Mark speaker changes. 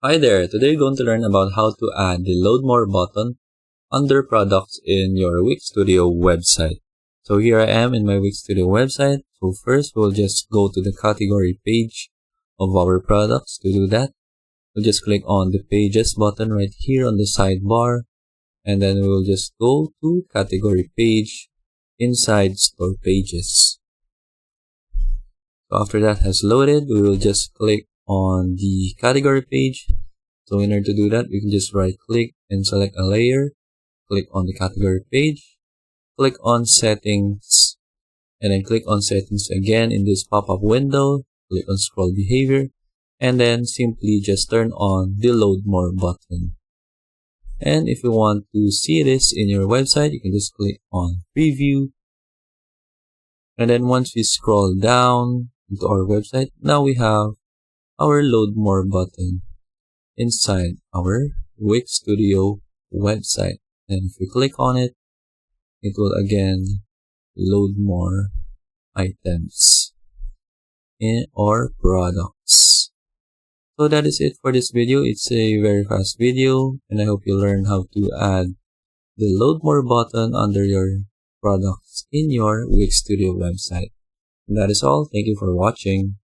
Speaker 1: Hi there, today we're going to learn about how to add the Load More button under products in your Wix Studio website. So here I am in my Wix Studio website. So first we'll just go to the category page of our products. To do that, we'll just click on the pages button right here on the sidebar, and then we'll just go to category page inside store pages. So after that has loaded, we will just click on the category page. So in order to do that, we can just right click and select a layer, click on the category page, click on settings, and then click on settings again in this pop-up window, click on scroll behavior, and then simply just turn on the load more button. And if you want to see this in your website, you can just click on preview. And then once we scroll down into our website, now we have our load more button inside our Wix Studio website. And if we click on it, it will again load more items in our products. So that is it for this video. It's a very fast video, and I hope you learn how to add the load more button under your products in your Wix Studio website. And that is all. Thank you for watching.